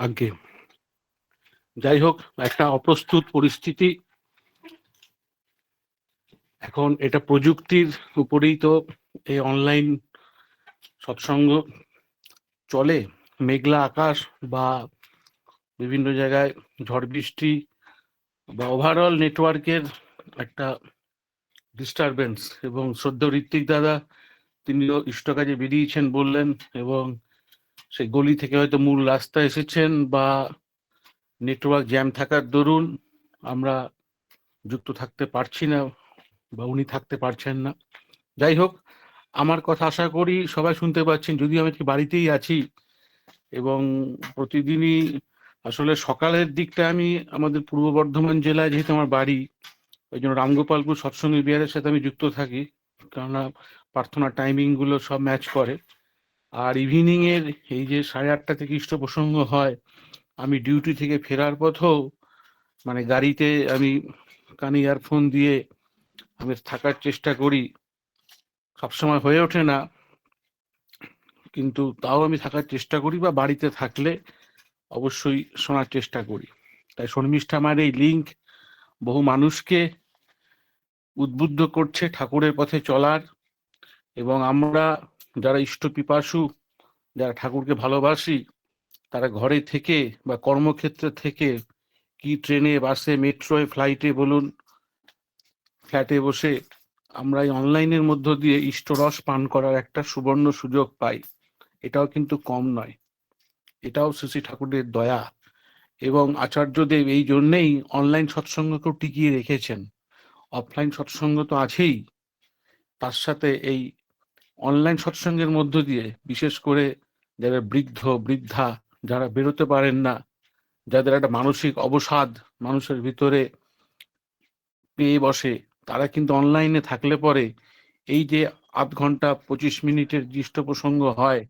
আগে যাই হোক, একটা অপ্রস্তুত পরিস্থিতি। এখন এটা প্রযুক্তির উপরেই তো এই অনলাইন সৎসঙ্গ চলে। মেঘলা আকাশ বা বিভিন্ন জায়গায় ঝড় বৃষ্টি বা ওভারঅল নেটওয়ার্কের একটা ডিস্টারবেন্স, এবং শ্রদ্ধেয় ঋত্বিক দাদা তিনিও ইষ্ট কাজে বেরিয়েছেন বললেন, এবং সেই গলি থেকে হয়তো মূল রাস্তা এসেছেন বা নেটওয়ার্ক জ্যাম থাকার দরুন আমরা যুক্ত থাকতে পারছি না বা উনি থাকতে পারছেন না। যাই হোক, আমার কথা আশা করি সবাই শুনতে পাচ্ছেন, যদিও আমি বাড়িতেই আছি। এবং প্রতিদিনই আসলে সকালের দিকটা আমি আমাদের পূর্ব বর্ধমান জেলায়, যেহেতু আমার বাড়ি, ওই জন্য রামগোপালপুর সৎসঙ্গ বিহারের সাথে আমি যুক্ত থাকি, কেননা প্রার্থনার টাইমিংগুলো সব ম্যাচ করে। আর ইভিনিংয়ের এই যে 8:30 থেকে ইষ্ট প্রসঙ্গ হয়, আমি ডিউটি থেকে ফেরার পথেও মানে গাড়িতে আমি কানে ইয়ারফোন দিয়ে আমি থাকার চেষ্টা করি। সবসময় হয়ে ওঠে না, কিন্তু তাও আমি থাকার চেষ্টা করি, বা বাড়িতে থাকলে অবশ্যই শোনার চেষ্টা করি। তাই শর্মিষ্ঠামার এই লিঙ্ক বহু মানুষকে উদ্বুদ্ধ করছে ঠাকুরের পথে চলার। এবং আমরা যারা ইষ্ট পিপাসু, যারা ঠাকুরকে ভালোবাসি, তারা ঘরে থেকে বা কর্মক্ষেত্রে থেকে, কি ট্রেনে, বাসে, মেট্রোয়, ফ্লাইটে বলুন, ফ্ল্যাটে বসে আমরা এই অনলাইনের মধ্য দিয়ে ইষ্টরস পান করার একটা সুবর্ণ সুযোগ পাই। এটাও কিন্তু কম নয়, এটাও শ্রী শ্রী ঠাকুরের দয়া। এবং আচার্যদেব এই জন্যেই অনলাইন সৎসঙ্গকেও টিকিয়ে রেখেছেন। অফলাইন সৎসঙ্গ তো আছেই, তার সাথে এই অনলাইন সৎসঙ্গের মধ্য দিয়ে বিশেষ করে যারা বৃদ্ধ বৃদ্ধা, যারা বেরোতে পারেন না, যাদের একটা মানসিক অবসাদ মানুষের ভিতরে পেয়ে বসে, তারা কিন্তু অনলাইনে থাকলে পরে এই যে 0.5 ঘন্টা 25 মিনিটের দৃষ্ট প্রসঙ্গ হয়,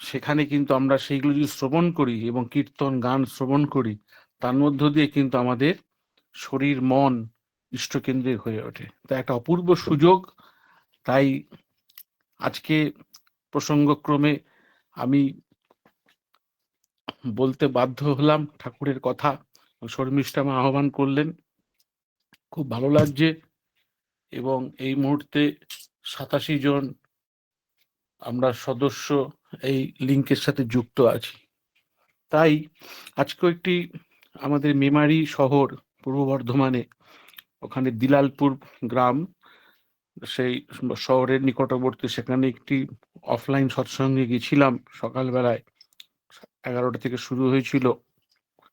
সেখানে কিন্তু আমরা সেইগুলো যদি শ্রবণ করি এবং কীর্তন গান শ্রবণ করি, তার মধ্য দিয়ে কিন্তু আমাদের শরীর মন ইষ্টকেন্দ্রিক হয়ে ওঠে। তা একটা অপূর্ব সুযোগ। তাই আজকে প্রসঙ্গক্রমে আমি বলতে বাধ্য হলাম ঠাকুরের কথা। শর্মিষ্ঠা মা আহ্বান করলেন, খুব ভালো লাগছে। এবং এই মুহূর্তে 87 জন আমরা সদস্য এই লিঙ্কের সাথে যুক্ত আছি। তাই আজকে একটি আমাদের মেমারি শহর, পূর্ব বর্ধমানে, ওখানে দিলালপুর গ্রাম, সেই শহরের নিকটবর্তী, সেখানে একটি অফলাইন সৎসঙ্গে গেছিলাম সকালবেলায়। 11টা থেকে শুরু হয়েছিল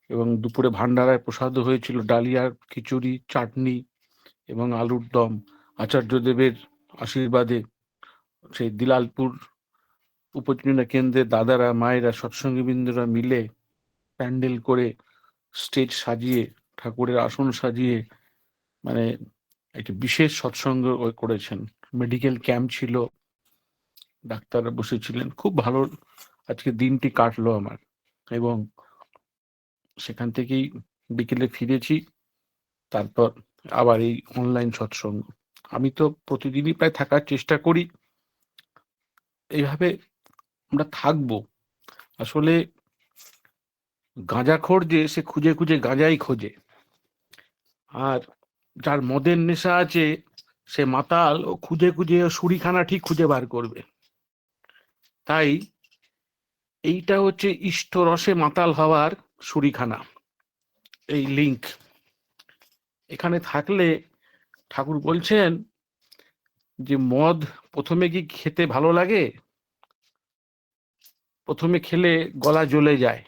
এবং দুপুরে ভান্ডারায় প্রসাদও হয়েছিল, ডালিয়ার খিচুড়ি, চাটনি এবং আলুর দম। আচার্যদেবের আশীর্বাদে সেই দিলালপুর উপজেলা কেন্দ্রের দাদারা, মায়েরা, সৎসঙ্গীবৃন্দরা মিলে প্যান্ডেল করে, স্টেজ সাজিয়ে, ঠাকুরের আসন সাজিয়ে, মানে একটি বিশেষ সৎসঙ্গ করেছেন। মেডিকেল ক্যাম্প ছিল, ডাক্তাররা বসেছিলেন, খুব ভালো আজকে দিনটি কাটলো আমার। এবং সেখান থেকেই বিকেলে ফিরেছি, তারপর আবার এই অনলাইন সৎসঙ্গ। আমি তো প্রতিদিনই প্রায় থাকার চেষ্টা করি। এইভাবে আমরা থাকবো। আসলে গাঁজাখোর যে, সে খুঁজে খুঁজে গাঁজাই খোঁজে, আর যার মদের নেশা আছে সে মাতাল, ও খুঁজে খুঁজে সুরিখানা ঠিক খুঁজে বার করবে। তাই এইটা হচ্ছে ইষ্ট রসে মাতাল হওয়ার সুরিখানা, এই লিঙ্ক। এখানে থাকলে ঠাকুর বলছেন যে মদ প্রথমে কি খেতে ভালো লাগে, প্রথমে খেলে গলা জ্বলে যায়,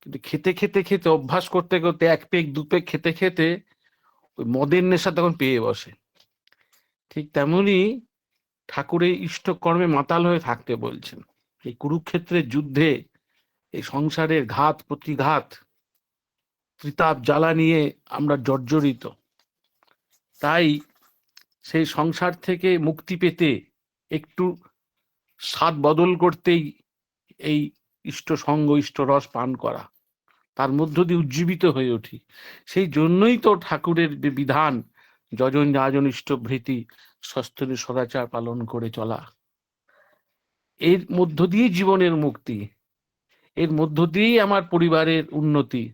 কিন্তু খেতে খেতে খেতে অভ্যাস করতে করতে 1 পেগ 2 পেগ খেতে খেতে ওই মদের নেশা তখন পেয়ে বসে। ঠিক তেমনি ঠাকুরের ইষ্টকর্মে মাতাল হয়ে থাকতে বলছেন। এই কুরুক্ষেত্রের যুদ্ধে, এই সংসারের ঘাত প্রতিঘাত, ত্রিতাপ জ্বালা নিয়ে আমরা জর্জরিত। তাই সেই সংসার থেকে মুক্তি পেতে, একটু স্বাদ বদল করতেই এই ইষ্ট সঙ্গ, ইষ্ট রস পান করা, তার মধ্য দিয়ে উজ্জীবিত হয়ে উঠি। সেই জন্যই তো ঠাকুরের বিধান, যজন যাজন ইষ্টভৃতি, সস্তরে সদাচার পালন করে চলা। এর মধ্য দিয়ে জীবনের মুক্তি। এর মধ্য দিয়েই আমার পরিবারের উন্নতি,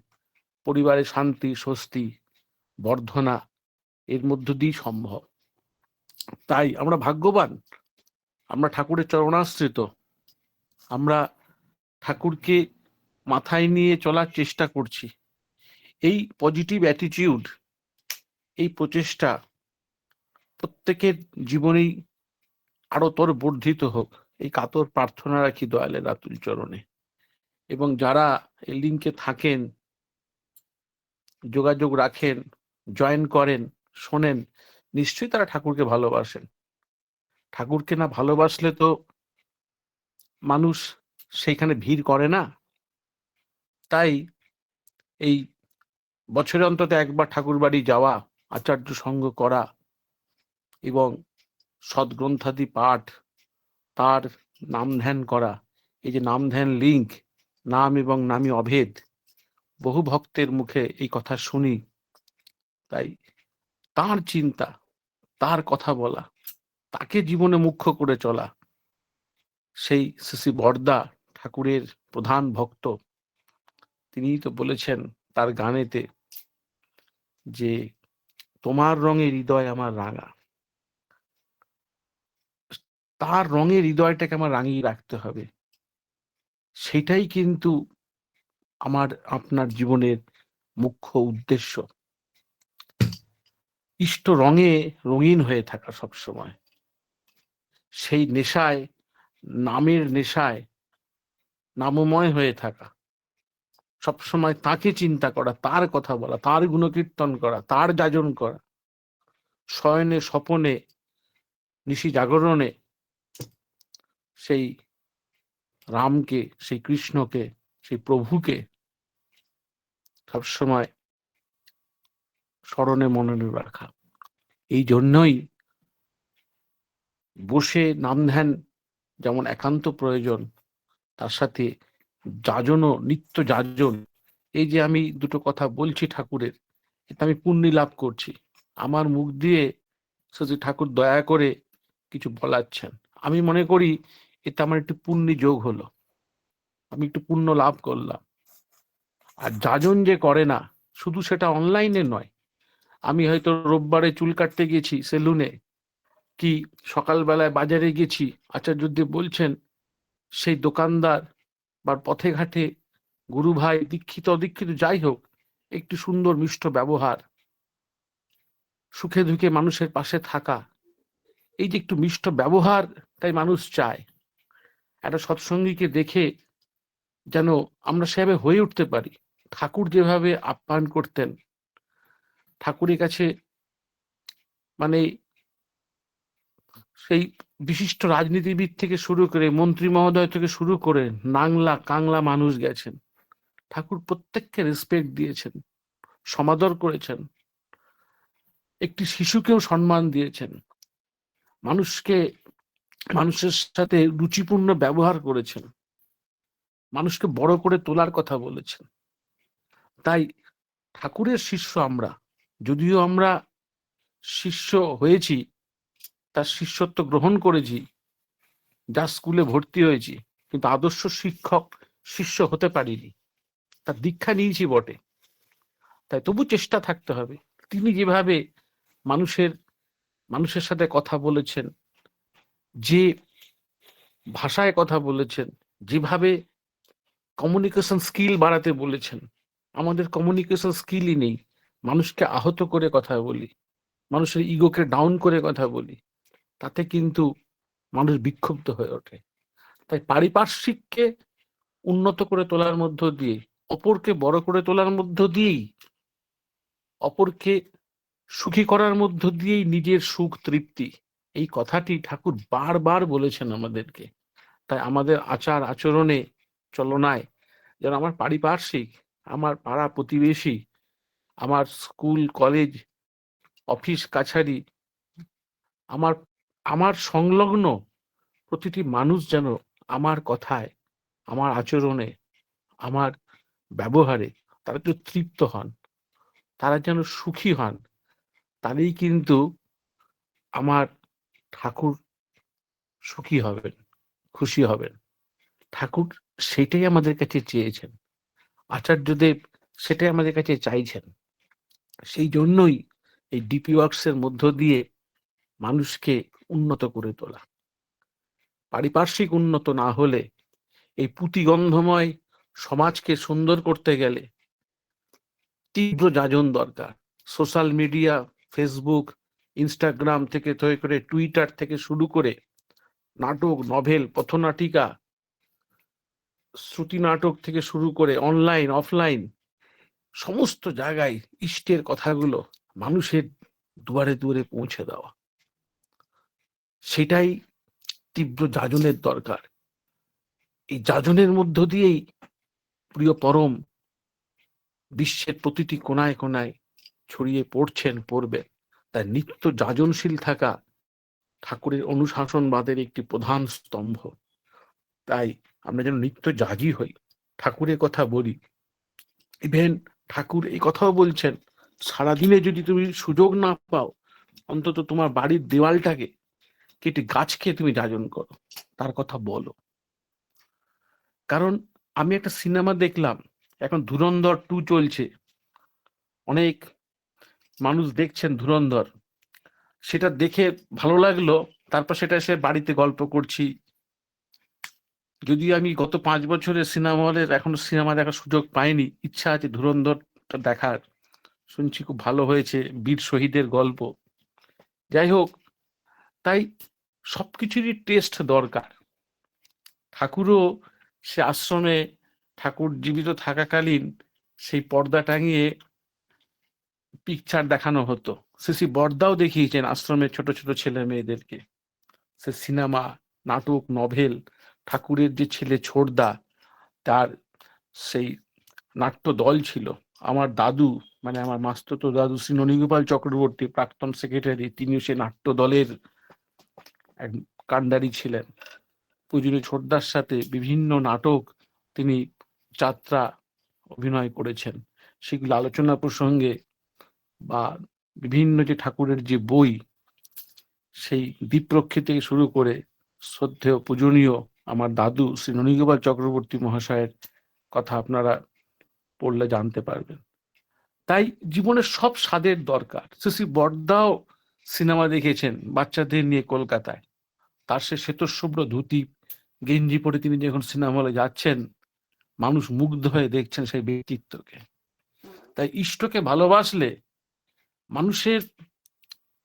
পরিবারের শান্তি, স্বস্তি, বর্ধনা এর মধ্য দিয়েই সম্ভব। তাই আমরা ভাগ্যবান, আমরা ঠাকুরের চরণাশ্রিত, আমরা ঠাকুরকে মাথায় নিয়ে চলার চেষ্টা করছি। এই পজিটিভ অ্যাটিটিউড, এই প্রচেষ্টা প্রত্যেকের জীবনেই আরো তোর বর্ধিত হোক, এই কাতর প্রার্থনা রাখি দয়ালের আতুল চরণে। এবং যারা এই লিঙ্কে থাকেন, যোগাযোগ রাখেন, জয়েন করেন, শোনেন, নিশ্চয়ই তারা ঠাকুরকে ভালোবাসেন। ঠাকুরকে না ভালোবাসলে তো মানুষ সেইখানে ভিড় করে না। তাই এই বছরে অন্তত একবার ঠাকুর বাড়ি যাওয়া, আচার্য সঙ্গ করা এবং সদ্গ্রন্থাদি পাঠ, তার নাম ধ্যান করা, এই যে নাম ধ্যান লিঙ্ক, নাম এবং নামী অভেদ, বহু ভক্তের মুখে এই কথা শুনি। তাই তার চিন্তা, তার কথা বলা, তাকে জীবনে মুখ্য করে চলা, সেই শ্রী বরদা ঠাকুরের প্রধান ভক্ত, তিনিই তো বলেছেন তার গানেতে যে তোমার রঙে হৃদয় আমার রাঙা। তার রঙের হৃদয়টাকে আমার রাঙিয়ে রাখতে হবে। সেটাই কিন্তু আমার আপনার জীবনের মুখ্য উদ্দেশ্য। ইষ্ট রঙে রঙিন হয়ে থাকা সবসময়, সেই নেশায়, নামের নেশায় নামময় হয়ে থাকা, সবসময় তাকে চিন্তা করা, তার কথা বলা, তার গুণকীর্তন করা, তার যাজন করা, শয়নে স্বপনে নিশি জাগরণে সেই রামকে, সেই কৃষ্ণকে, সেই প্রভুকে সবসময় স্মরণে মননে রাখা। এই জন্যই বসে নাম ধ্যান যেমন একান্ত প্রয়োজন, তার সাথে যাজনও, নিত্য যাজন। এই যে আমি দুটো কথা বলছি ঠাকুরের, এটা আমি পুণ্যি লাভ করছি। আমার মুখ দিয়ে শ্রী ঠাকুর দয়া করে কিছু বলাচ্ছেন, আমি মনে করি এটা আমার একটু পুণ্যি যোগ হলো, আমি একটু পুণ্য লাভ করলাম। আর যাজন যে করে না, শুধু সেটা অনলাইনে নয়, আমি হয়তো রোববারে চুল কাটতে গেছি সেলুনে, কি সকালবেলায় বাজারে গেছি, আচার্যদেব বলছেন সেই দোকানদার বা পথে ঘাটে গুরু ভাই, দীক্ষিত অদীক্ষিত যাই হোক, একটু সুন্দর মিষ্ট ব্যবহার, সুখে দুঃখে মানুষের পাশে থাকা, এই যে একটু মিষ্ট ব্যবহার, তাই মানুষ চায় একটা সৎসঙ্গীকে দেখে যেন আমরা সেভাবে হয়ে উঠতে পারি। ঠাকুর যেভাবে আপ্যায়ন করতেন, ঠাকুরের কাছে মানে সেই বিশিষ্ট রাজনীতিবিদ থেকে শুরু করে, মন্ত্রী মহোদয় থেকে শুরু করে নাংলা কাংলা মানুষ গেছেন, ঠাকুর প্রত্যেককে রেসপেক্ট দিয়েছেন, সমাদর করেছেন, একটি শিশুকেও সম্মান দিয়েছেন, মানুষকে, মানুষের সাথে রুচিপূর্ণ ব্যবহার করেছেন, মানুষকে বড় করে তোলার কথা বলেছেন। তাই ঠাকুরের শিষ্য আমরা, যদিও আমরা শিষ্য হয়েছি, তার শিষ্যত্ব গ্রহণ করেছি, যা স্কুলে ভর্তি হয়েছি, কিন্তু আদর্শ শিক্ষক শিষ্য হতে পারিনি। তার দীক্ষা নিয়েছি বটে, তাই তবু চেষ্টা থাকতে হবে। তিনি যেভাবে মানুষের মানুষের সাথে কথা বলেছেন, যে ভাষায় কথা বলেছেন, যেভাবে কমিউনিকেশন স্কিল বাড়াতে বলেছেন, আমাদের কমিউনিকেশন স্কিলই নেই, মানুষকে আহত করে কথা বলি, মানুষের ইগোকে ডাউন করে কথা বলি, তাতে কিন্তু মানুষ বিক্ষুব্ধ হয়ে ওঠে। তাই পারিপার্শ্বিককে উন্নত করে তোলার মধ্য দিয়ে, অপরকে বড় করে তোলার মধ্য দিয়েই, অপরকে সুখী করার মধ্য দিয়েই নিজের সুখ তৃপ্তি, এই কথাটি ঠাকুর বারবার বলেছেন আমাদেরকে। তাই আমাদের আচার আচরণে, চলনায় যেন আমার পারিপার্শ্বিক, আমার পাড়া প্রতিবেশী, আমার স্কুল কলেজ অফিস কাছারি, আমার আমার সংলগ্ন প্রতিটি মানুষ যেন আমার কথায়, আমার আচরণে, আমার ব্যবহারে তারা যেন তৃপ্ত হন, তারা যেন সুখী হন, তাহলেই কিন্তু আমার ঠাকুর সুখী হবেন, খুশি হবেন। ঠাকুর সেটাই আমাদের কাছে চেয়েছেন, আচার্যদেব সেটাই আমাদের কাছে চাইছেন। সেই জন্যই এই ডিপি ওয়ার্কসের মধ্য দিয়ে মানুষকে উন্নত করে তোলা। পারিপার্শ্বিক উন্নত না হলে, এই পুঁতিগন্ধময় সমাজকে সুন্দর করতে গেলে তীব্র যাজন দরকার। সোশ্যাল মিডিয়া, ফেসবুক, ইনস্টাগ্রাম থেকে তৈরি করে টুইটার থেকে শুরু করে নাটক, নভেল, পথনাটিকা, শ্রুতি নাটক থেকে শুরু করে অনলাইন, অফলাইন সমস্ত জায়গায় ইষ্টের কথাগুলো মানুষের দুয়ারে দুয়ারে পৌঁছে দেওয়া, সেটাই তীব্র যাজনের দরকার। এই যাজনের মধ্য দিয়েই প্রিয় পরম বিশ্বের প্রতিটি কোনায় কোনায় ছড়িয়ে পড়ছেন, পড়বেন। তাই নিত্য যাজনশীল থাকা ঠাকুরের অনুশাসনবাদের একটি প্রধান স্তম্ভ। তাই আমরা যেন নিত্য জাগি হই, ঠাকুরের কথা বলি। ইভেন ঠাকুর এই কথাও বলছেন, সারাদিনে যদি তুমি সুযোগ না পাও, অন্তত তোমার বাড়ির দেওয়ালটাকে কেটে গাছকে তুমি যাজন করো, তার কথা বলো। কারণ আমি একটা সিনেমা দেখলাম, এখন ধুরন্ধর 2 চলছে, অনেক মানুষ দেখছেন ধুরন্ধর, সেটা দেখে ভালো লাগলো। তারপর সেটা এসে বাড়িতে গল্প করছি। যদিও আমি গত 5 বছরের সিনেমা হলের এখনো সিনেমা দেখার সুযোগ পাইনি, ইচ্ছা আছে ধুরন্ধরটা দেখার। শুনছি খুব ভালো হয়েছে, বীর শহীদের গল্প। যাই হোক, তাই সবকিছুরই টেস্ট দরকার। ঠাকুরও সে আশ্রমে, ঠাকুর জীবিত থাকাকালীন সেই পর্দা টাঙিয়ে পিকচার দেখানো হতো। শ্রী বড়দাও দেখিয়েছেন আশ্রমের ছোট ছোট ছেলে মেয়েদেরকে। সে সিনেমা, নাটক, নভেল, ঠাকুরের যে ছেলে ছোটদা, তার সেই নাট্য দল ছিল। আমার দাদু, মানে আমার মাস্তুতো দাদু শ্রী ননীগোপাল চক্রবর্তী, প্রাক্তন সেক্রেটারি, তিনিও সে নাট্য দলের এক কাণ্ডারি ছিলেন। পূজনীয় ছোটদার সাথে বিভিন্ন নাটক তিনি যাত্রা অভিনয় করেছেন। সেগুলো আলোচনা প্রসঙ্গে বা বিভিন্ন যে ঠাকুরের যে বই, সেই দ্বীপরক্ষী থেকে শুরু করে শ্রদ্ধেয় পূজনীয় আমার দাদু শ্রী ননীগোপাল চক্রবর্তী মহাশয়ের কথা আপনারা পড়লে জানতে পারবেন। তাই জীবনের সব স্বাদের দরকার। শ্রী বড়দাও সিনেমা দেখেছেন বাচ্চাদের নিয়ে কলকাতায়, তার সে শ্বেতশুভ্র ধুতি গেঞ্জি পরে তিনি যখন সিনেমা হলে যাচ্ছেন, মানুষ মুগ্ধ হয়ে দেখছেন সেই ব্যক্তিত্বকে। তাই ইষ্টকে ভালোবাসলে মানুষের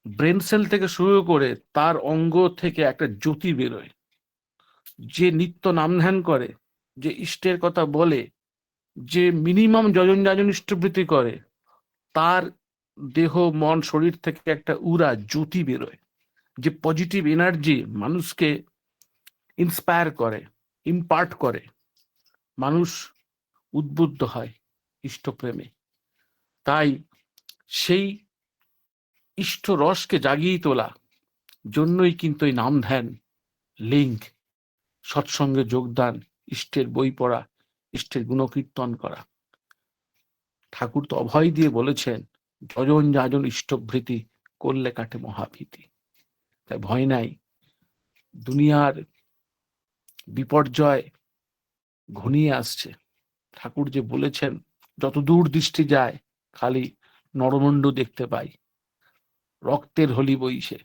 ব্রেন সেল থেকে শুরু করে তার অঙ্গ থেকে একটা জ্যোতি বেরোয়। যে নিত্য নাম ধ্যান করে, যে ইষ্টের কথা বলে, যে মিনিমাম যজন যাজন ইষ্টবৃত্তি করে, তার দেহ, মন, শরীর থেকে একটা উড়া জ্যোতি বেরোয়, যে পজিটিভ এনার্জি মানুষকে ইন্সপায়ার করে, ইম্পার্ট করে। মানুষ উদ্বুদ্ধ হয় ইষ্টপ্রেমে। তাই সেই ইষ্ট রসকে জাগিয়ে তোলা জন্যই কিন্তু এই নাম ধ্যান, লিঙ্ক, সৎসঙ্গে যোগদান, ইষ্টের বই পড়া, ইষ্টের গুণকীর্তন করা। ঠাকুর তো অভয় দিয়ে বলেছেন, যজন যাজন ইষ্টভৃতি করলে কাটে মহাভীতি। তাই ভয় নাই, দুনিয়ার বিপর্যয় ঘনিয়ে আসছে। ঠাকুর যে বলেছেন, যত দূর দৃষ্টি যায় খালি নরমণ্ড দেখতে পাই, রক্তের হোলি বইছে।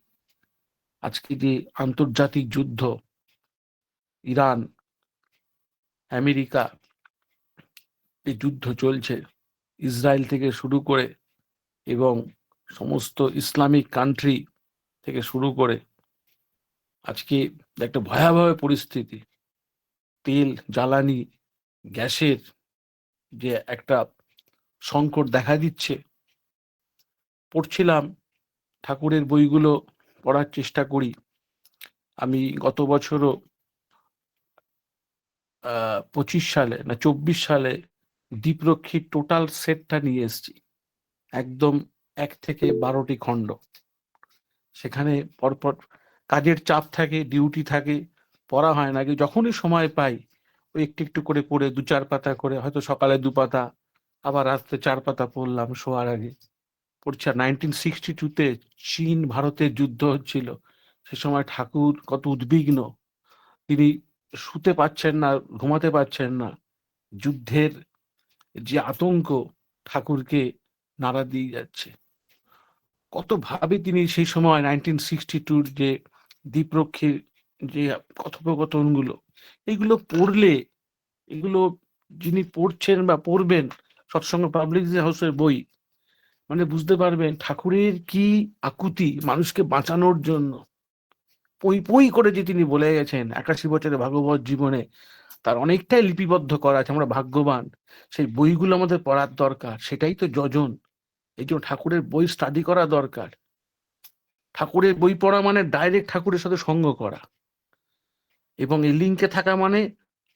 আজকে যে আন্তর্জাতিক যুদ্ধ, ইরান, আমেরিকা, এই যুদ্ধ চলছে, ইসরায়েল থেকে শুরু করে এবং সমস্ত ইসলামিক কান্ট্রি থেকে শুরু করে, আজকে একটা ভয়াবহ পরিস্থিতি। তেল, জ্বালানি, গ্যাসের যে একটা সংকট দেখা দিচ্ছে। পড়ছিলাম, ঠাকুরের বইগুলো পড়ার চেষ্টা করি। আমি গত বছরও 25 সালে না 24 সালে দ্বীপরক্ষীর টোটাল সেটটা নিয়ে এসেছি, একদম 1 থেকে 12টি খণ্ড। সেখানে পরপর কাজের চাপ থাকে, ডিউটি থাকে, পড়া হয় না। যখনই সময় পাই ওই একটু একটু করে পড়ে 2-4 পাতা করে, হয়তো সকালে 2 পাতা, আবার রাত্রে 4 পাতা পড়লাম শোয়ার আগে। পড়ছি। 1962-তে চীন ভারতের যুদ্ধ হচ্ছিল। সে সময় ঠাকুর কত উদ্বিগ্ন, তিনি শুতে পাচ্ছেন না, ঘুমাতে পারছেন না। যুদ্ধের যে আতঙ্ক ঠাকুরকে নাড়া দিয়ে যাচ্ছে। কত ভাবে তিনি সেই সময় 1962 যে দ্বীপরক্ষীর যে কথোপকথনগুলো, এগুলো পড়লে, এগুলো যিনি পড়ছেন বা পড়বেন সৎসঙ্গ পাবলিক হাউসের বই, মানে বুঝতে পারবেন ঠাকুরের কি আকুতি মানুষকে বাঁচানোর জন্য। পই পই করে যে তিনি বলে গেছেন 81 বছরের ভাগবত জীবনে, তার অনেকটাই লিপিবদ্ধ করা আছে। আমরা ভাগ্যবান, সেই বইগুলো আমাদের পড়ার দরকার। সেটাই তো যজন। এই জন্য ঠাকুরের বই স্টাডি করা দরকার। ঠাকুরের বই পড়া মানে ডাইরেক্ট ঠাকুরের সাথে সঙ্গ করা, এবং এই লিঙ্কে থাকা মানে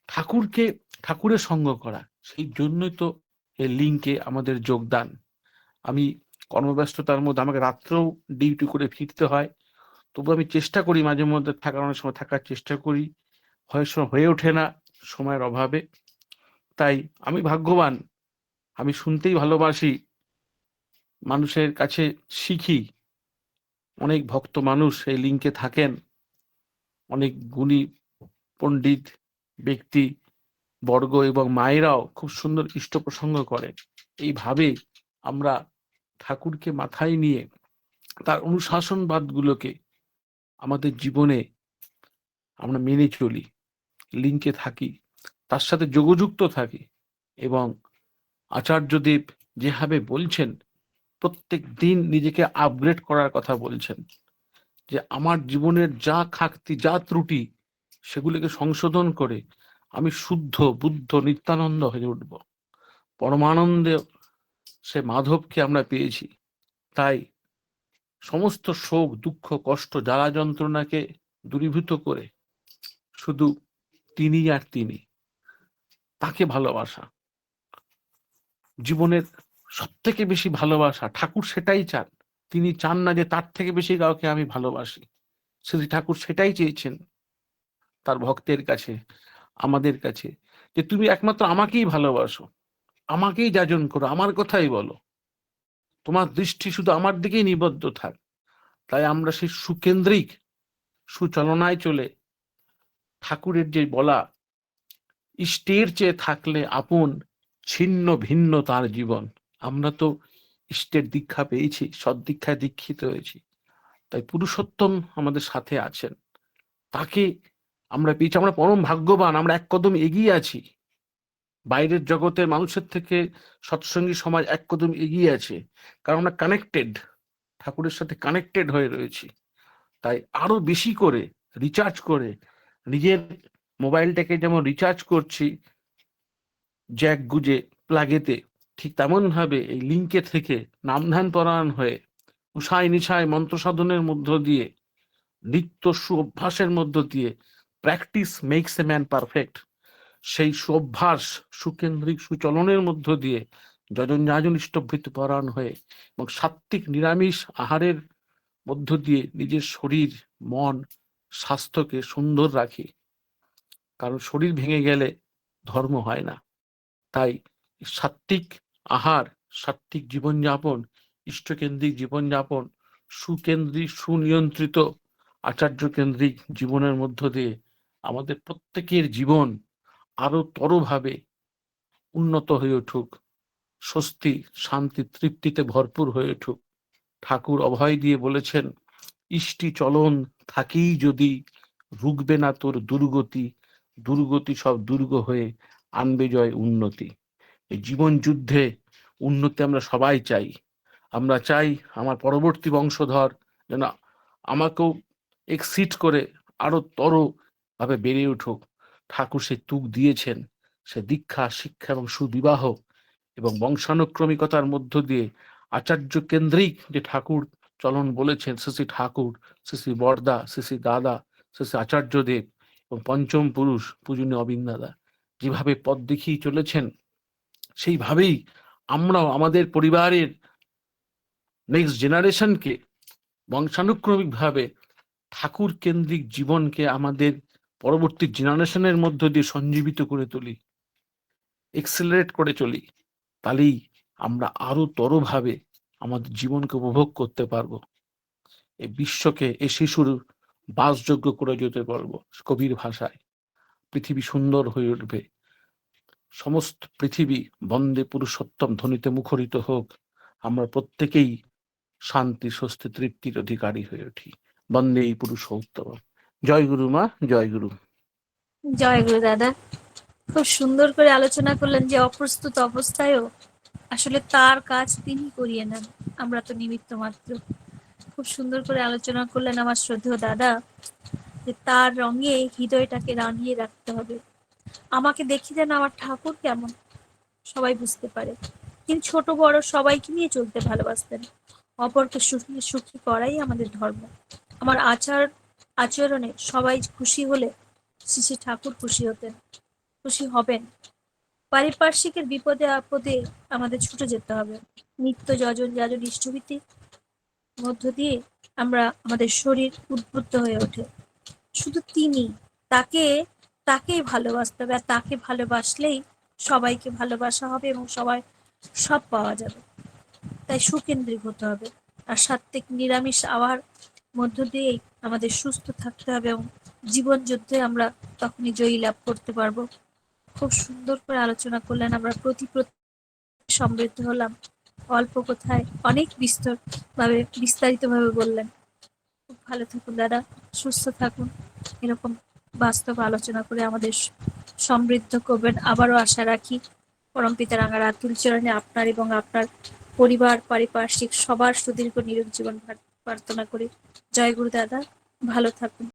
ঠাকুরকে, ঠাকুরের সঙ্গ করা। সেই জন্যই তো এই লিঙ্কে আমাদের যোগদান। আমি কর্মব্যস্ততার মধ্যে, আমাকে রাত্রেও ডিউটি করে ফিরতে হয়, তবু আমি চেষ্টা করি মাঝে মধ্যে থাকার, অনেক সময় থাকার চেষ্টা করি, হয়ে ওঠে না সময়ের অভাবে। তাই আমি ভাগ্যবান, আমি শুনতেই ভালোবাসি, মানুষের কাছে শিখি। অনেক ভক্ত মানুষ এই লিঙ্কে থাকেন, অনেক গুণী পণ্ডিত ব্যক্তি বর্গ এবং মায়েরাও খুব সুন্দর ইষ্ট প্রসঙ্গ করেন। এইভাবে আমরা ঠাকুরকে মাথায় নিয়ে তার অনুশাসনবাদগুলোকে আমাদের জীবনে আমরা মেনে চলি, লিঙ্কে থাকি, তার সাথে যোগযুক্ত থাকি। এবং আচার্যদেব যেভাবে বলছেন, প্রত্যেক দিন নিজেকে আপগ্রেড করার কথা বলছেন, যে আমার জীবনের যা খাকতি, যা ত্রুটি, সেগুলিকে সংশোধন করে আমি শুদ্ধ বুদ্ধ নিত্যানন্দ হয়ে উঠব। পরমানন্দে সে মাধবকে আমরা পেয়েছি। তাই সমস্ত শোক দুঃখ কষ্ট জ্বালা যন্ত্রণাকে দূরীভূত করে শুধু তিনি আর তিনি, তাকে ভালোবাসা জীবনের সব থেকে বেশি ভালোবাসা। ঠাকুর সেটাই চান। তিনি চান না যে তার থেকে বেশি কাউকে আমি ভালোবাসি। শ্রী ঠাকুর সেটাই চেয়েছেন তার ভক্তের কাছে, আমাদের কাছে, যে তুমি একমাত্র আমাকেই ভালোবাসো, আমাকেই যাজন করো, আমার কথাই বলো, তোমার দৃষ্টি শুধু আমার দিকেই নিবদ্ধ থাক। তাই আমরা সেই সুকেন্দ্রিক সুচলনায় চলে ঠাকুরের যে বলা, ইষ্টের চেয়ে থাকলে আপন, ছিন্ন ভিন্ন তার জীবন। আমরা তো ইষ্টের দীক্ষা পেয়েছি, সদ্দীক্ষায় দীক্ষিত হয়েছি, তাই পুরুষোত্তম আমাদের সাথে আছেন, তাকে আমরা পেয়েছি। আমরা পরম ভাগ্যবান, আমরা এক কদম এগিয়ে আছি। বাইরের জগতের মানুষের থেকে সৎসঙ্গী সমাজ এক কদম এগিয়ে আছে, কারণ আমরা কানেক্টেড, ঠাকুরের সাথে কানেক্টেড হয়ে রয়েছি। তাই আরো বেশি করে রিচার্জ করে, নিজের মোবাইলটাকে যেমন রিচার্জ করছি জ্যাক গুজে প্লাগেতে, ঠিক তেমন ভাবে এই লিঙ্কে থেকে নামধান পরায়ণ হয়ে উষায় নিশায় মন্ত্র সাধনের মধ্য দিয়ে, নিত্য সুঅভ্যাসের মধ্য দিয়ে, practice makes a man perfect, সেই সুঅভ্যাস সুকেন্দ্রিক সুচলনের মধ্য দিয়ে যজন যাজন ইষ্টভৃতি পরায়ণ হয়ে এবং সাত্ত্বিক নিরামিষ আহারের মধ্য দিয়ে নিজের শরীর মন স্বাস্থ্যকে সুন্দর রাখি। কারণ শরীর ভেঙে গেলে ধর্ম হয় না। তাই সাত্ত্বিক আহার, সাত্ত্বিক জীবনযাপন, ইষ্টকেন্দ্রিক জীবনযাপন, সুকেন্দ্রিক সুনিয়ন্ত্রিত আচার্য কেন্দ্রিক জীবনের মধ্য দিয়ে আমাদের প্রত্যেকের জীবন আরো তরভাবে উন্নত হয়ে উঠুক, স্বস্তি শান্তি তৃপ্তিতে ভরপুর হয়ে উঠুক। ঠাকুর অভয় দিয়ে বলেছেন, ইষ্টি চলন থাকেই যদি, রুখবে না তোর দুর্গতি, দুর্গতি সব দুর্গ হয়ে আনবে জয় উন্নতি। এই জীবন যুদ্ধে উন্নতি আমরা সবাই চাই। আমরা চাই আমার পরবর্তী বংশধর যেন আমাকেও এক্সিট করে আরো তর ভাবে বেড়ে উঠুক। ঠাকুর সে তুক দিয়েছেন, সে দীক্ষা শিক্ষা এবং সুবিবাহ এবং বংশানুক্রমিকতার মধ্য দিয়ে আচার্য কেন্দ্রিক যে ঠাকুর চলন বলেছেন, শ্রী ঠাকুর, শ্রী বরদা, শ্রী দাদা, শ্রী আচার্যদেব এবং পঞ্চম পুরুষ পূজনীয় অবিন্দাদা যেভাবে পথ দেখিয়ে চলেছেন, সেইভাবেই আমরাও আমাদের পরিবারের নেক্সট জেনারেশনকে বংশানুক্রমিক ভাবে ঠাকুর কেন্দ্রিক জীবনকে আমাদের পরবর্তী জেনারেশনের মধ্য দিয়ে সঞ্জীবিত করে তুলি, এক্সেলারেট করে চলি। তাহলেই আমরা আরো তরভাবে আমাদের জীবনকে উপভোগ করতে পারবো, এই বিশ্বকে এই শিশুর বাসযোগ্য করে যেতে পারবো কবির ভাষায়। পৃথিবী সুন্দর হয়ে উঠবে, সমস্ত পৃথিবী বন্দে পুরুষোত্তম ধ্বনিতে মুখরিত হোক, আমরা প্রত্যেকেই শান্তি, স্বস্তি, তৃপ্তির অধিকারী হয়ে উঠি। বন্দে এই পুরুষোত্তম। জয় গুরু মা, জয় গুরু। জয় গুরু দাদা। খুব সুন্দর করে আলোচনা করলেন যে অপ্রস্তুত অবস্থায়ও আসলে তার কাজ তিনি করিয়ে নেন, আমরা তো নিমিত্ত মাত্র। খুব সুন্দর করে আলোচনা করলেন আমার শ্রদ্ধেয় দাদা, যে তার রঙে হৃদয়টাকে রাঙিয়ে রাখতে হবে। আমাকে দেখি যেন আমার ঠাকুর কেমন সবাই বুঝতে পারে। তিনি ছোট বড় সবাইকে নিয়ে চলতে ভালোবাসতেন। অপরকে সুখী করাই আমাদের ধর্ম। আমার আচরণে সবাই খুশি হলে শ্রী ঠাকুর খুশি হতেন, খুশি হবেন। পারিপার্শ্বিকের বিপদে আপদে আমাদের ছুটে যেতে হবে। নিত্য যজন যাজন ইষ্টভীতির মধ্য দিয়ে আমরা আমাদের শরীর উদ্বুদ্ধ হয়ে ওঠে। শুধু তিনি, তাকে তাকেই ভালোবাসতে হবে, আর তাকে ভালোবাসলেই সবাইকে ভালোবাসা হবে এবং সব পাওয়া যাবে। তাই সুকেন্দ্রিক হতে হবে, আর সাত্ত্বিক নিরামিষ আহার মধ্য দিয়েই আমাদের সুস্থ থাকতে হবে এবং জীবন যুদ্ধে আমরা তখনই জয়ী লাভ করতে পারবো। খুব সুন্দর করে আলোচনা করলেন, আমরা প্রতি সমৃদ্ধ হলাম। অল্প কথায় অনেক বিস্তারিতভাবে বললেন। খুব ভালো থাকুন দাদা, সুস্থ থাকুন, এরকম বাস্তব আলোচনা করে আমাদের সমৃদ্ধ করবেন আবারও আশা রাখি। পরমপিতা রাঙা রাতুল চরণে আপনার এবং আপনার পরিবার পারিপার্শ্বিক সবার সুদীর্ঘ নিরোগ জীবন প্রার্থনা করি। জয় গুরু দাদা, ভালো থাকুন।